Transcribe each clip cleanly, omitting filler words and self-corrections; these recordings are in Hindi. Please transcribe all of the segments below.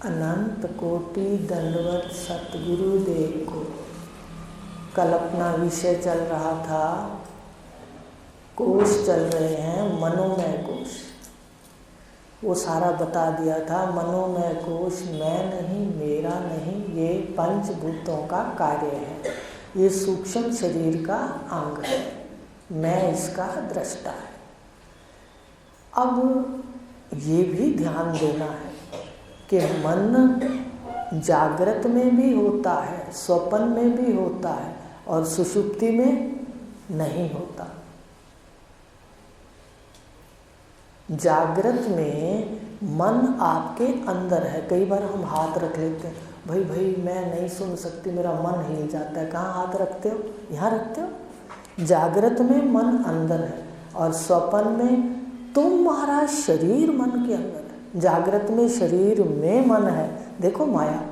अनंत कोटि दंडवत सतगुरुदेव को। कल अपना विषय चल रहा था, कोश चल रहे हैं, मनोमय कोश। वो सारा बता दिया था, मनोमय कोश मैं नहीं, मेरा नहीं, ये पंचभूतों का कार्य है, ये सूक्ष्म शरीर का अंग है, मैं इसका दृष्टा है। अब ये भी ध्यान देना है कि मन जागृत में भी होता है, स्वप्न में भी होता है और सुषुप्ति में नहीं होता। जागृत में मन आपके अंदर है। कई बार हम हाथ रख लेते हैं, भाई मैं नहीं सुन सकती, मेरा मन हिल जाता है। कहाँ हाथ रखते हो? यहाँ रखते हो। जागृत में मन अंदर है और स्वप्न में तुम्हारा शरीर मन के अंदर है। जागृत में शरीर में मन है। देखो माया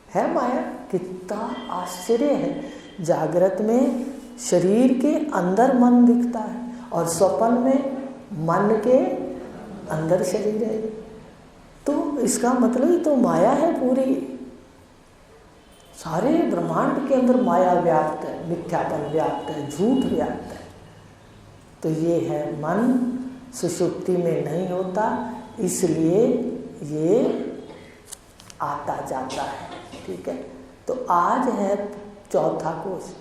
है, माया कितना आश्चर्य है। जागृत में शरीर के अंदर मन दिखता है और स्वप्न में मन के अंदर शरीर है। तो इसका मतलब ही तो माया है पूरी। सारे ब्रह्मांड के अंदर माया व्याप्त है, मिथ्यापन व्याप्त है, झूठ व्याप्त है। तो ये है मन सुषुप्ति में नहीं होता, इसलिए ये आता जाता है। ठीक है, तो आज है चौथा कोश,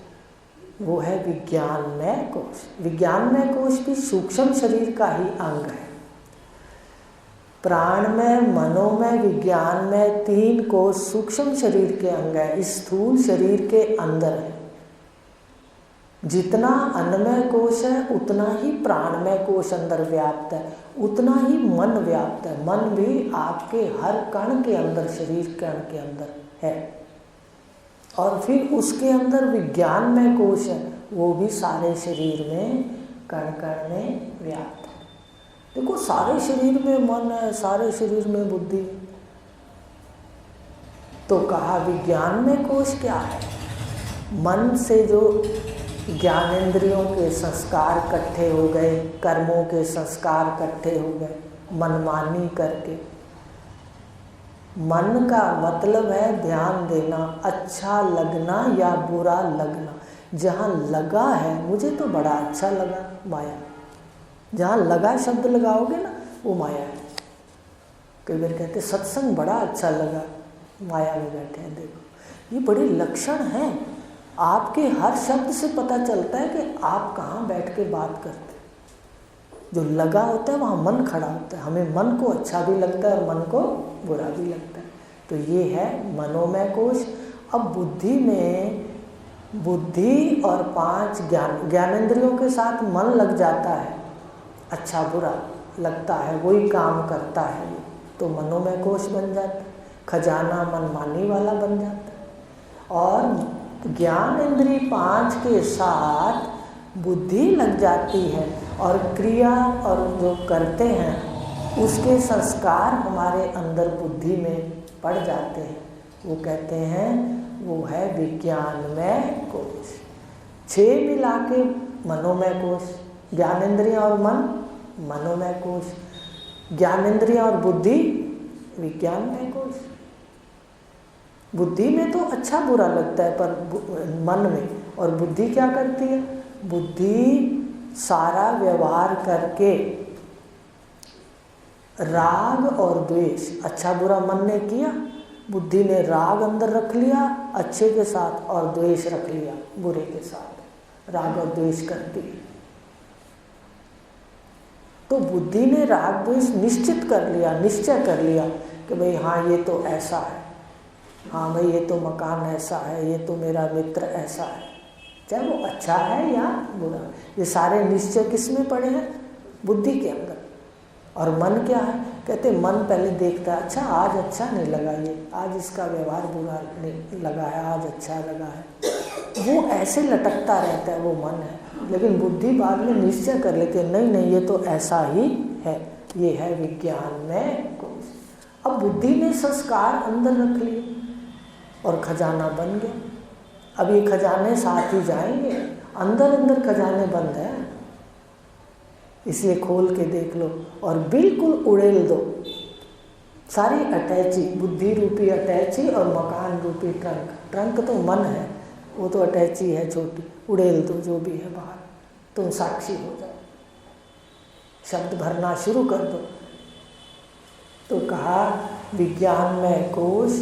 वो है विज्ञानमय कोश। विज्ञानमय कोश भी सूक्ष्म शरीर का ही अंग है। प्राणमय, मनोमय, विज्ञानमय, तीन कोश सूक्ष्म शरीर के अंग है, इस स्थूल शरीर के अंदर है। जितना अन्नमय कोश है उतना ही प्राणमय कोश अंदर व्याप्त है, उतना ही मन व्याप्त है। मन भी आपके हर कण के अंदर, शरीर कण के अंदर है। और फिर उसके अंदर विज्ञानमय कोश है, वो भी सारे शरीर में कण कण में व्याप्त है। देखो, सारे शरीर में मन है, सारे शरीर में बुद्धि है। तो कहा विज्ञानमय कोश क्या है? मन से जो ज्ञानेंद्रियों के संस्कार इकट्ठे हो गए, कर्मों के संस्कार इकट्ठे हो गए, मनमानी करके। मन का मतलब है ध्यान देना, अच्छा लगना या बुरा लगना। जहाँ लगा है, मुझे तो बड़ा अच्छा लगा, माया। जहाँ लगा शब्द लगाओगे ना, वो माया है। कई बार कहते सत्संग बड़ा अच्छा लगा, माया में बैठे हैं। देखो, ये बड़े लक्षण हैं। आपके हर शब्द से पता चलता है कि आप कहाँ बैठ के बात करते हैं। जो लगा होता है वहाँ मन खड़ा होता है। हमें मन को अच्छा भी लगता है और मन को बुरा भी लगता है। तो ये है मनोमय कोश। अब बुद्धि में, बुद्धि और पांच ज्ञानेंद्रियों के साथ मन लग जाता है, अच्छा बुरा लगता है, वही काम करता है, तो मनोमय कोश बन जाता है। खजाना मनमानी वाला बन जाता है। और ज्ञान इंद्रिय पांच के साथ बुद्धि लग जाती है और क्रिया और जो करते हैं उसके संस्कार हमारे अंदर बुद्धि में पड़ जाते हैं। वो कहते हैं वो है विज्ञानमय कोश। 6 मिला के मनोमय कोश। ज्ञानेंद्रिय और मन मनोमय कोश, ज्ञानेंद्रिय और बुद्धि विज्ञानमय कोश। बुद्धि में तो अच्छा बुरा लगता है, पर मन में, और बुद्धि क्या करती है? बुद्धि सारा व्यवहार करके राग और द्वेष, अच्छा बुरा मन ने किया, बुद्धि ने राग अंदर रख लिया अच्छे के साथ और द्वेष रख लिया बुरे के साथ। राग और द्वेष करती है। तो बुद्धि ने राग द्वेष निश्चित कर लिया, निश्चय कर लिया कि भाई हाँ ये तो ऐसा है, हाँ भाई ये तो मकान ऐसा है, ये तो मेरा मित्र ऐसा है, चाहे वो अच्छा है या बुरा। ये सारे निश्चय किस में पड़े हैं? बुद्धि के अंदर। और मन क्या है? कहते मन पहले देखता है, अच्छा आज अच्छा नहीं लगा, ये आज इसका व्यवहार बुरा नहीं लगा है, आज अच्छा लगा है। वो ऐसे लटकता रहता है, वो मन है। लेकिन बुद्धि बाद में निश्चय कर लेती है, नहीं नहीं ये तो ऐसा ही है, ये है विज्ञानमय कोश। अब बुद्धि ने संस्कार अंदर रख लिए और खजाना बन गया। अब ये खजाने साथ ही जाएंगे, अंदर अंदर खजाने बंद हैं, इसलिए खोल के देख लो और बिल्कुल उड़ेल दो। सारी अटैची, बुद्धि रूपी अटैची और मकान रूपी ट्रंक। ट्रंक तो मन है, वो तो अटैची है छोटी, उड़ेल दो जो भी है बाहर, तुम साक्षी हो जाओ, शब्द भरना शुरू कर दो। तो कहा विज्ञानमय कोश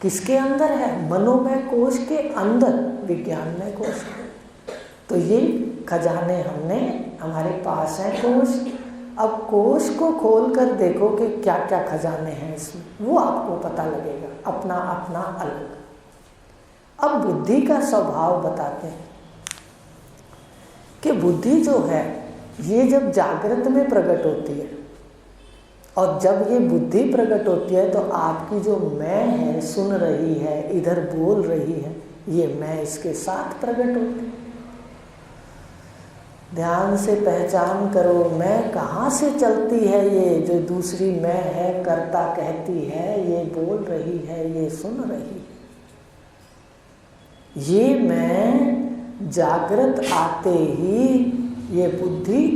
किसके अंदर है? मनोमय कोश के अंदर विज्ञानमय कोश। तो ये खजाने हमने हमारे पास हैं कोश। अब कोश को खोल कर देखो कि क्या क्या खजाने हैं इसमें, वो आपको पता लगेगा, अपना अपना अलग। अब बुद्धि का स्वभाव बताते हैं कि बुद्धि जो है ये जब जागृत में प्रकट होती है, और जब ये बुद्धि प्रकट होती है तो आपकी जो मैं है, सुन रही है, इधर बोल रही है, ये मैं इसके साथ प्रकट होती है। ध्यान से पहचान करो मैं कहाँ से चलती है, ये जो दूसरी मैं है, कर्ता कहती है, ये बोल रही है, ये सुन रही है। ये मैं जागृत आते ही ये बुद्धि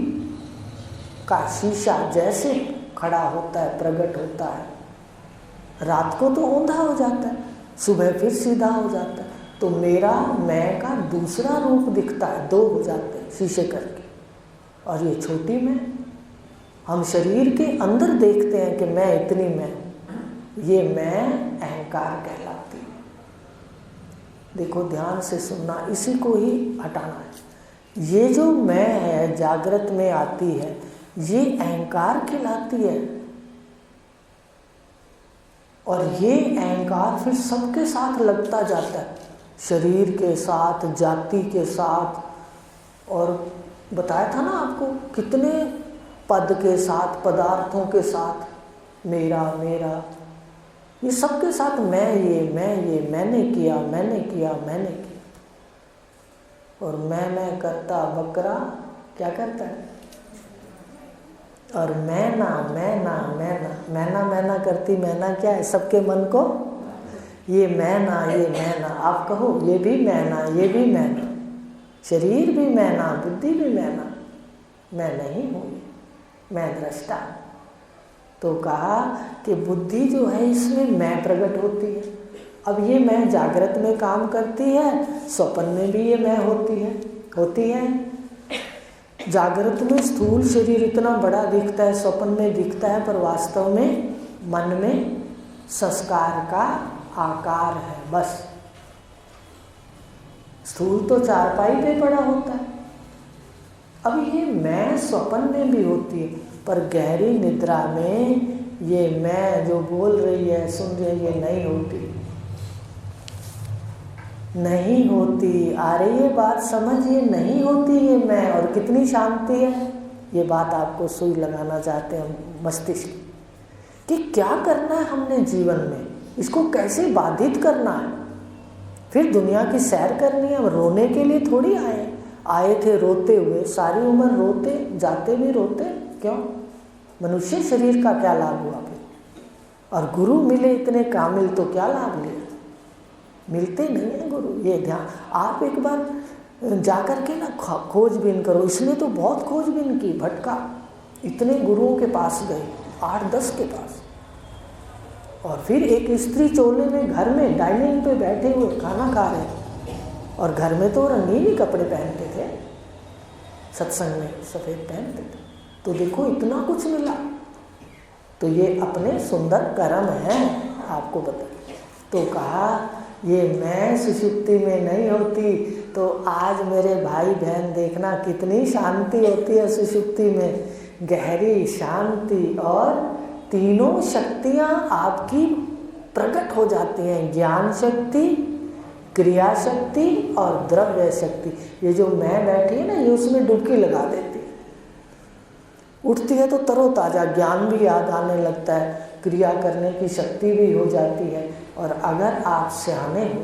का शीशा जैसे खड़ा होता है, प्रकट होता है। रात को तो औंधा हो जाता है, सुबह फिर सीधा हो जाता है। तो मेरा मैं का दूसरा रूप दिखता है, दो हो जाते हैं शीशे करके। और ये छोटी मैं, हम शरीर के अंदर देखते हैं कि मैं इतनी मैं, ये मैं अहंकार कहलाती है। देखो ध्यान से सुनना, इसी को ही हटाना है। ये जो मैं है जागृत में आती है, ये अहंकार कहलाती है। और ये अहंकार फिर सबके साथ लगता जाता है, शरीर के साथ, जाति के साथ, और बताया था ना आपको कितने पद के साथ, पदार्थों के साथ, मेरा मेरा, ये सबके साथ मैं, ये मैंने किया, मैंने किया, मैंने किया। और मैं करता बकरा क्या करता है? और मैना करती, मैना क्या है? सबके मन को ये मैना, ये मैना। आप कहो ये भी मैना, ये भी मैना, शरीर भी मैना, बुद्धि भी मैना। मैं नहीं हूँ, मैं दृष्टा। तो कहा कि बुद्धि जो है इसमें मैं प्रकट होती है। अब ये मैं जागृत में काम करती है, स्वप्न में भी ये मैं होती है। जागृत में स्थूल शरीर इतना बड़ा दिखता है, स्वप्न में दिखता है, पर वास्तव में मन में संस्कार का आकार है बस। स्थूल तो चारपाई पे पड़ा होता है। अब ये मैं स्वप्न में भी होती है, पर गहरी निद्रा में ये मैं जो बोल रही है, सुन रही है, ये नहीं होती, नहीं होती। आ रही है बात समझ? ये नहीं होती ये मैं, और कितनी शांति है। ये बात आपको सुई लगाना चाहते हैं मस्तिष्क कि क्या करना है हमने जीवन में, इसको कैसे बाधित करना है। फिर दुनिया की सैर करनी है, रोने के लिए थोड़ी आए थे रोते हुए, सारी उम्र रोते, जाते भी रोते, क्यों? मनुष्य शरीर का क्या लाभ हुआ फिर? और गुरु मिले इतने कामिल तो क्या लाभ लिया? मिलते नहीं है गुरु। ये ध्यान आप एक बार जाकर के ना खोजबीन करो। इसने तो बहुत खोजबीन की, भटका, इतने गुरुओं के पास गए, 8-10 के पास, और फिर एक स्त्री चोले में घर में डाइनिंग पे बैठे हुए खाना खा रहे, और घर में तो रंगीन ही कपड़े पहनते थे, सत्संग में सफ़ेद पहनते थे। तो देखो इतना कुछ मिला। तो ये अपने सुंदर कर्म हैं, आपको बता। तो कहा ये मैं सुषुप्ति में नहीं होती, तो आज मेरे भाई बहन देखना कितनी शांति होती है सुषुप्ति में, गहरी शांति, और तीनों शक्तियाँ आपकी प्रकट हो जाती हैं, ज्ञान शक्ति, क्रिया शक्ति और द्रव्य शक्ति। ये जो मैं बैठी है ना, ये उसमें डुबकी लगा देती है, उठती है तो तरोताज़ा, ज्ञान भी याद आने लगता है, क्रिया करने की शक्ति भी हो जाती है। और अगर आप सियाने हो,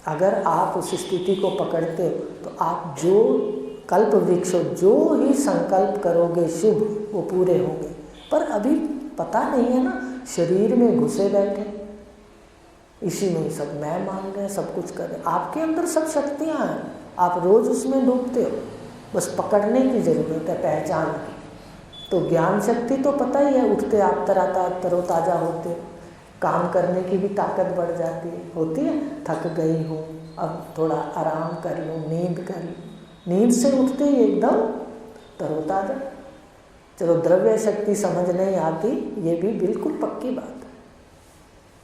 अगर आप उस स्थिति को पकड़ते हो, तो आप जो कल्प वृक्ष हो, जो ही संकल्प करोगे शुभ, वो पूरे होंगे। पर अभी पता नहीं है ना, शरीर में घुसे बैठे, इसी में सब मैं मान रहे हैं, सब कुछ कर रहे हैं। आपके अंदर सब शक्तियाँ हैं, आप रोज़ उसमें डूबते हो, बस पकड़ने की ज़रूरत है, पहचान की। तो ज्ञान शक्ति तो पता ही है, उठते आप तरोताजा होते हो, काम करने की भी ताकत बढ़ जाती है, होती है। थक गई हूँ, अब थोड़ा आराम कर लूँ, नींद कर लूँ, नींद से उठते ही एकदम तरोताजा। चलो द्रव्य शक्ति समझ नहीं आती, ये भी बिल्कुल पक्की बात है।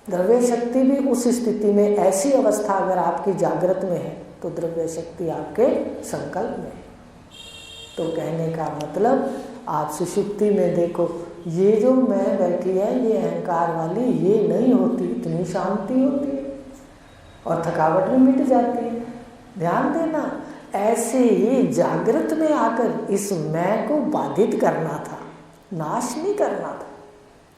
द्रव्य शक्ति भी उस स्थिति में, ऐसी अवस्था अगर आपकी जागृत में है तो द्रव्य शक्ति आपके संकल्प में है। तो कहने का मतलब आप सुषुप्ति में देखो, ये जो मैं बैठी है ये अहंकार वाली, ये नहीं होती, इतनी शांति होती है और थकावट भी मिट जाती है। ध्यान देना, ऐसे ही जागृत में आकर इस मैं को बाधित करना था, नाश नहीं करना था।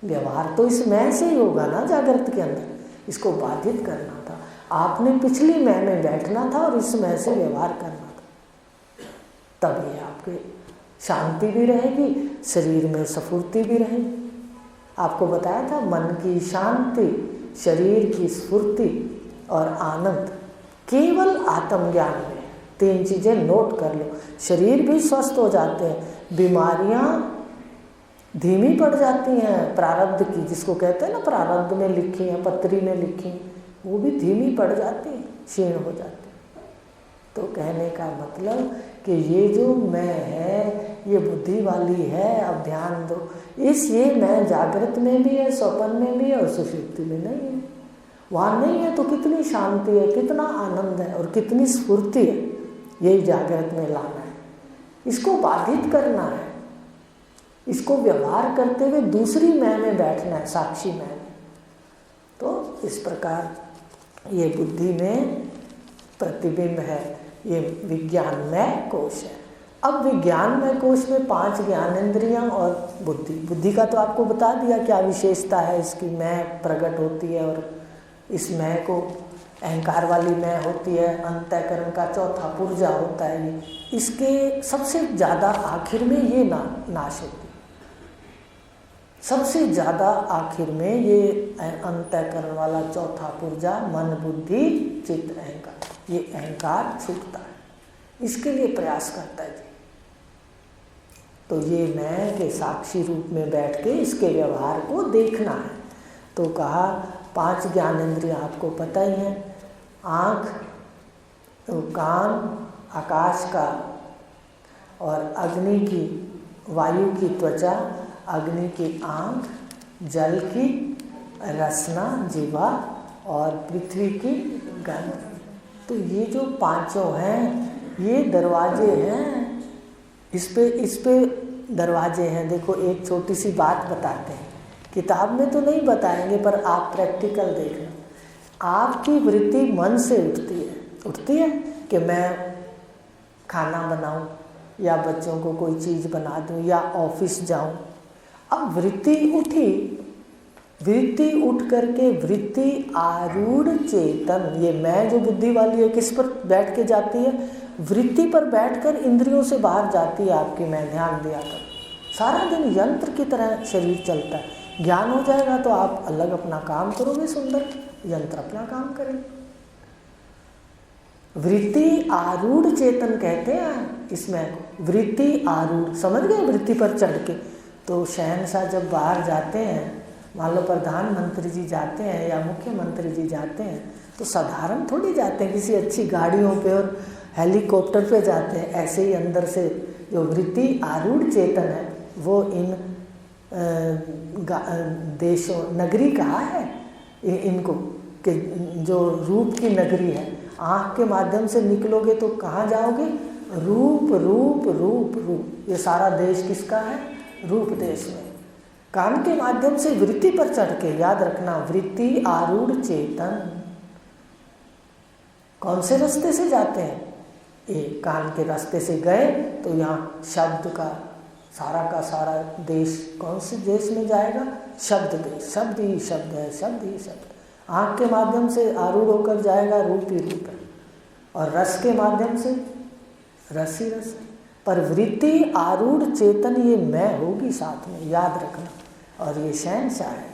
व्यवहार तो इस मैं से ही होगा ना, जागृत के अंदर इसको बाधित करना था। आपने पिछली मैं में बैठना था और इस मैं से व्यवहार करना था, तब ये आपके शांति भी रहेगी, शरीर में स्फूर्ति भी रहेगी। आपको बताया था मन की शांति, शरीर की स्फूर्ति और आनंद केवल आत्मज्ञान में। 3 चीज़ें नोट कर लो, शरीर भी स्वस्थ हो जाते हैं, बीमारियां धीमी पड़ जाती हैं, प्रारब्ध की, जिसको कहते हैं ना प्रारब्ध में लिखी हैं, पत्री में लिखी, वो भी धीमी पड़ जाती हैं, क्षीण हो जाती है। तो कहने का मतलब कि ये जो मैं है ये बुद्धि वाली है। अब ध्यान दो, ये मैं जागृत में भी है, स्वप्न में भी है और सुषुप्ति में नहीं है। वहाँ नहीं है तो कितनी शांति है, कितना आनंद है और कितनी स्फूर्ति है, यही जागृत में लाना है। इसको बाधित करना है, इसको व्यवहार करते हुए दूसरी मैं में बैठना है, साक्षी मैं में। तो इस प्रकार ये बुद्धि में प्रतिबिंब है, ये विज्ञानमय कोश है। अब विज्ञानमय कोश में 5 ज्ञानेंद्रियां और बुद्धि। बुद्धि का तो आपको बता दिया क्या विशेषता है इसकी, मैं प्रकट होती है और इस मैं को अहंकार वाली मैं होती है, अंतःकरण का चौथा पुर्जा होता है ये। इसके सबसे ज़्यादा आखिर में ये नाश होती है, सबसे ज़्यादा आखिर में ये अंतःकरण वाला चौथा पुर्जा, मन बुद्धि चित्त अहंकार, ये अहंकार छूटता है, इसके लिए प्रयास करता है जी। तो ये मैं के साक्षी रूप में बैठ के इसके व्यवहार को देखना है। तो कहा 5 ज्ञानेंद्रियां आपको पता ही हैं, आँख, तो कान, आकाश का और अग्नि की, वायु की त्वचा, अग्नि की आँख, जल की रसना जिह्वा और पृथ्वी की गंध। तो ये जो 5 हैं ये दरवाजे हैं, इस पे दरवाजे हैं। देखो एक छोटी सी बात बताते हैं, किताब में तो नहीं बताएंगे पर आप प्रैक्टिकल देखना। आपकी वृत्ति मन से उठती है कि मैं खाना बनाऊं या बच्चों को कोई चीज़ बना दूं या ऑफिस जाऊं। अब वृत्ति उठी, वृत्ति उठ करके वृत्ति आरूढ़ चेतन, ये मैं जो बुद्धि वाली है किस पर बैठ के जाती है, वृत्ति पर बैठकर इंद्रियों से बाहर जाती है आपकी मैं। ध्यान दिया कर, सारा दिन यंत्र की तरह शरीर चलता है। ज्ञान हो जाएगा तो आप अलग अपना काम करोगे, सुंदर, यंत्र अपना काम करेंगे। वृत्ति आरूढ़ चेतन कहते हैं इसमें को, वृत्ति आरूढ़, समझ गए, वृत्ति पर चढ़ के। तो शहंशाह जब बाहर जाते हैं, मान लो प्रधानमंत्री जी जाते हैं या मुख्यमंत्री जी जाते हैं, तो साधारण थोड़ी जाते हैं, किसी अच्छी गाड़ियों पे और हेलीकॉप्टर पे जाते हैं। ऐसे ही अंदर से जो वृत्ति आरूढ़ चेतन है वो इन देशों, नगरी कहा है इनको कि जो रूप की नगरी है, आँख के माध्यम से निकलोगे तो कहाँ जाओगे, रूप रूप रूप रूप। ये सारा देश किसका है, रूप देश में। कान के माध्यम से वृत्ति पर चढ़ के, याद रखना, वृत्ति आरूढ़ चेतन। कौन से रास्ते से जाते हैं, ये कान के रास्ते से गए तो यहाँ शब्द का सारा देश, कौन से देश में जाएगा, शब्द देश, शब्द ही शब्द है, शब्द ही शब्द। आँख के माध्यम से आरूढ़ होकर जाएगा, रूप ही रूप है, और रस के माध्यम से रस ही रस है। पर वृत्ति आरूढ़ चेतन ये मैं होगी साथ में, याद रखना। और ये शहंशाह है,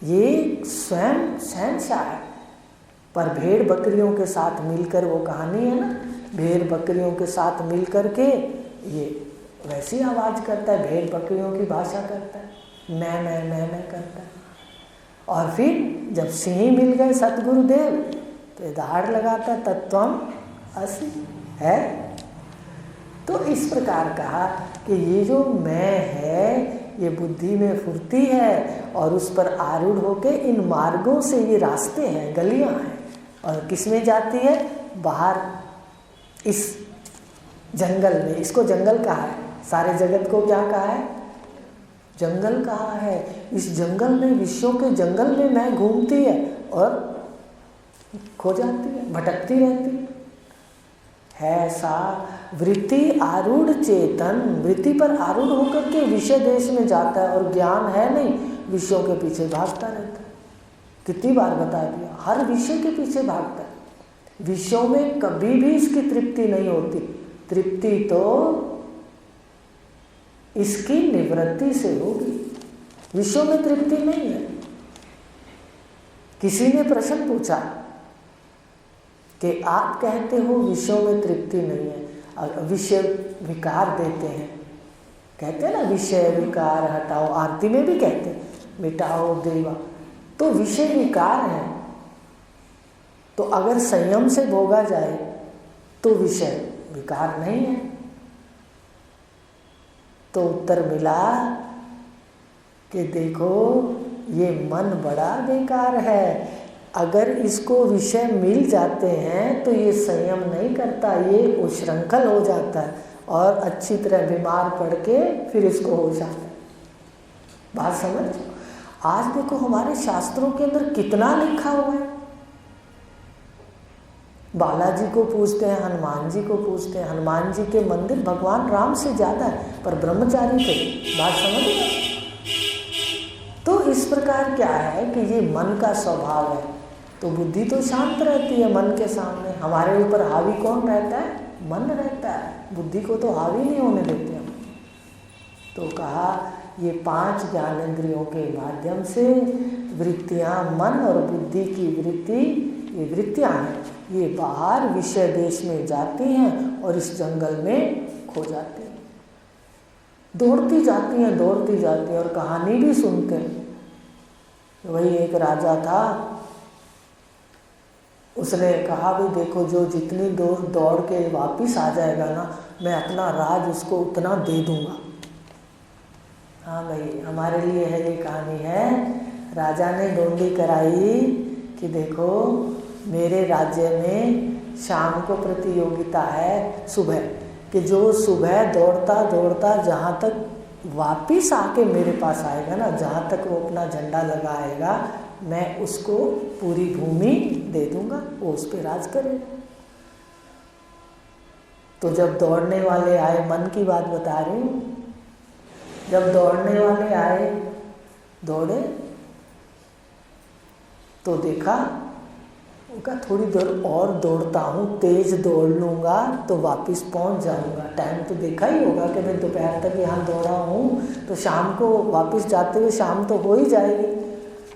ये स्वयं शहंशाह है। पर भेड़ बकरियों के साथ मिलकर, वो कहानी है ना, भेड़ बकरियों के साथ मिलकर के ये वैसी आवाज़ करता है, भेड़ बकरियों की भाषा करता है, मैं करता है। और फिर जब सिंह मिल गए सतगुरुदेव तो दहाड़ लगाता है, तत्वम असि है। तो इस प्रकार कहा कि ये जो मैं है ये बुद्धि में फुर्ती है और उस पर आरूढ़ होके इन मार्गों से, ये रास्ते हैं, गलियां हैं, और किस में जाती है? बाहर इस जंगल में। इसको जंगल कहा है, सारे जगत को क्या कहा है? जंगल कहा है। इस जंगल में, विश्वों के जंगल में मैं घूमती है और खो जाती है, भटकती रहती है। ऐसा वृत्ति आरूढ़ चेतन, वृत्ति पर आरूढ़ होकर के विषय देश में जाता है और ज्ञान है नहीं, विषयों के पीछे भागता रहता है। कितनी बार बता दिया, हर विषय के पीछे भागता है। विषयों में कभी भी इसकी तृप्ति नहीं होती। तृप्ति तो इसकी निवृत्ति से होगी, विषयों में तृप्ति नहीं है। किसी ने प्रश्न पूछा कि आप कहते हो विषयों में तृप्ति नहीं है, विषय विकार देते हैं, कहते हैं ना विषय विकार हटाओ, आरती में भी कहते हैं मिटाओ देवा, तो विषय विकार है। तो अगर संयम से भोगा जाए तो विषय विकार नहीं है। तो उत्तर मिला कि देखो ये मन बड़ा बेकार है, अगर इसको विषय मिल जाते हैं तो ये संयम नहीं करता, ये उच्छृंखल हो जाता है और अच्छी तरह बीमार पड़ के फिर इसको हो जाता है। बात समझ? आज देखो हमारे शास्त्रों के अंदर कितना लिखा हुआ है। बालाजी को पूछते हैं, हनुमान जी को पूछते हैं। हनुमान जी के मंदिर भगवान राम से ज़्यादा है पर ब्रह्मचारी थे। बात समझ गए? तो इस प्रकार क्या है कि ये मन का स्वभाव है, तो बुद्धि तो शांत रहती है मन के सामने। हमारे ऊपर हावी कौन रहता है? मन रहता है, बुद्धि को तो हावी नहीं होने देते हम। तो कहा ये 5 ज्ञानेंद्रियों के माध्यम से वृत्तियाँ, मन और बुद्धि की वृत्ति, ये वृत्तियाँ हैं, ये बाहर विषय देश में जाती हैं और इस जंगल में खो जाती हैं, दौड़ती जाती हैं, दौड़ती जाती हैं। और कहानी भी सुनते हैं। वही एक राजा था, उसने कहा भी देखो जो जितनी दूर दौड़ के वापिस आ जाएगा ना, मैं अपना राज उसको उतना दे दूंगा। हाँ भाई, हमारे लिए है ये कहानी है। राजा ने डोंडी कराई कि देखो मेरे राज्य में शाम को प्रतियोगिता है सुबह, कि जो सुबह दौड़ता दौड़ता जहाँ तक वापिस आके मेरे पास आएगा ना, जहाँ तक वो अपना झंडा लगाएगा, मैं उसको पूरी भूमि दे दूंगा, वो उस पर राज करेगा। तो जब दौड़ने वाले आए, मन की बात बता रही हूँ, जब दौड़ने वाले आए, दौड़े तो देखा, उनका थोड़ी देर और दौड़ता हूँ, तेज दौड़ लूँगा तो वापस पहुँच जाऊँगा। टाइम तो देखा ही होगा कि मैं दोपहर तक यहाँ दौड़ा हूँ तो शाम को वापस जाते हुए शाम तो हो ही जाएगी।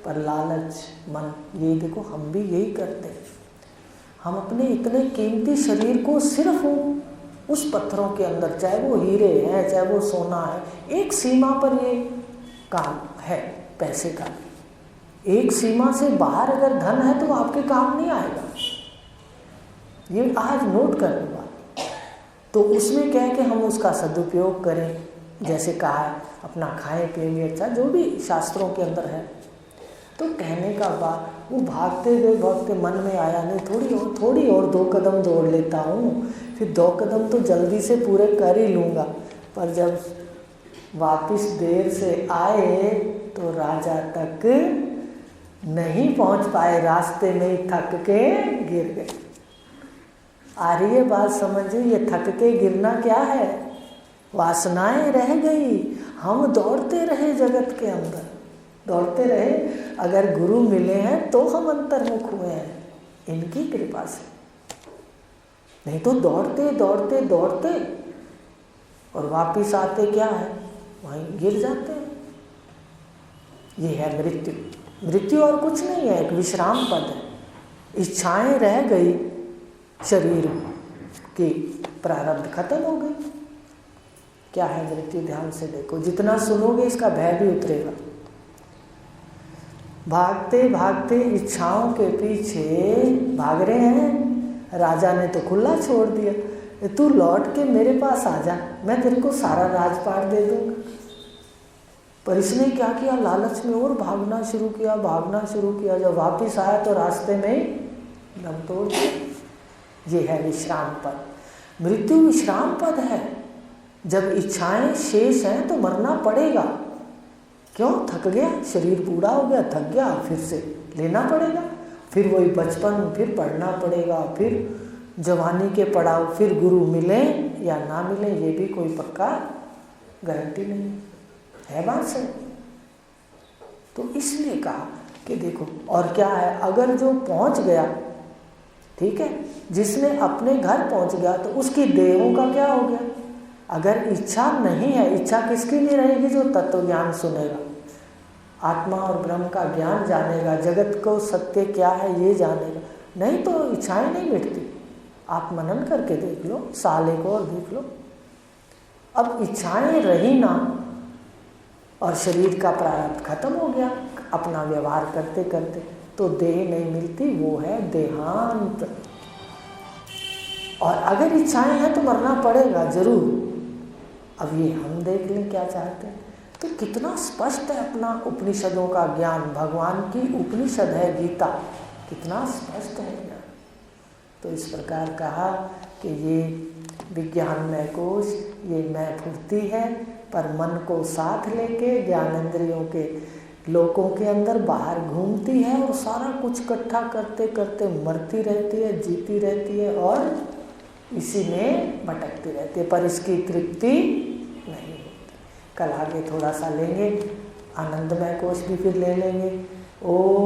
पर लालच मन, ये देखो हम भी यही करते हैं। हम अपने इतने कीमती शरीर को सिर्फ उस पत्थरों के अंदर, चाहे वो हीरे हैं चाहे वो सोना है, एक सीमा पर ये काम है पैसे का। एक सीमा से बाहर अगर धन है तो आपके काम नहीं आएगा। ये आज नोट करने बात। तो उसमें क्या है कि हम उसका सदुपयोग करें, जैसे कहा है अपना खाएं पिएंगे, अच्छा जो भी शास्त्रों के अंदर है। तो कहने का बात, वो भागते गए भागते मन में आया नहीं थोड़ी और 2 कदम दौड़ लेता हूँ, फिर 2 कदम तो जल्दी से पूरे कर ही लूँगा। पर जब वापिस देर से आए तो राजा तक नहीं पहुँच पाए, रास्ते में ही थक के गिर गए। आ रही है बात समझिए? ये थक के गिरना क्या है? वासनाएं रह गई। हम दौड़ते रहे जगत के अंदर, दौड़ते रहे। अगर गुरु मिले हैं तो हम अंतर्मुख हुए हैं इनकी कृपा से, नहीं तो दौड़ते दौड़ते दौड़ते और वापिस आते क्या है, वहीं गिर जाते हैं। ये है मृत्यु। मृत्यु और कुछ नहीं है, एक विश्राम पद है। इच्छाएं रह गई, शरीर की प्रारब्ध खत्म हो गई। क्या है मृत्यु, ध्यान से देखो। जितना सुनोगे इसका भय भी उतरेगा। भागते भागते इच्छाओं के पीछे भाग रहे हैं, राजा ने तो खुला छोड़ दिया, तू लौट के मेरे पास आ जा, मैं तेरे को सारा राजपाट दे दूंगा। पर इसने क्या किया, लालच में और भागना शुरू किया, भागना शुरू किया। जब वापिस आया तो रास्ते में ही दम तोड़ दिया। ये है विश्राम पद। मृत्यु विश्राम पद है। जब इच्छाएं शेष हैं तो मरना पड़ेगा। क्यों? थक गया, शरीर बूढ़ा हो गया, थक गया, फिर से लेना पड़ेगा। फिर वही बचपन, फिर पढ़ना पड़ेगा, फिर जवानी के पड़ाव, फिर गुरु मिले या ना मिले ये भी कोई पक्का गारंटी नहीं है। बात सही। तो इसलिए कहा कि देखो, और क्या है, अगर जो पहुंच गया, ठीक है, जिसने अपने घर पहुंच गया तो उसकी देहों का क्या हो गया। अगर इच्छा नहीं है, इच्छा किसकी नहीं रहेगी, जो तत्व ज्ञान सुनेगा, आत्मा और ब्रह्म का ज्ञान जानेगा, जगत को सत्य क्या है ये जानेगा। नहीं तो इच्छाएं नहीं मिटती। आप मनन करके देख लो, साल एक और देख लो। अब इच्छाएं रही ना और शरीर का प्रारब्ध खत्म हो गया अपना व्यवहार करते करते, तो देह नहीं मिलती, वो है देहांत। और अगर इच्छाएं हैं तो मरना पड़ेगा जरूर। अब ये हम देख लें क्या चाहते हैं। तो कितना स्पष्ट है अपना उपनिषदों का ज्ञान। भगवान की उपनिषद है गीता, कितना स्पष्ट है ज्ञान। तो इस प्रकार कहा कि ये विज्ञानमय कोश, ये मैं फुर्ती है, पर मन को साथ लेके ज्ञानेंद्रियों के लोकों के अंदर बाहर घूमती है और सारा कुछ इकट्ठा करते करते मरती रहती है, जीती रहती है और इसी में भटकती रहती है, पर इसकी तृप्ति नहीं होती। कल आगे थोड़ा सा लेंगे, आनंदमय कोश भी फिर ले लेंगे। ओम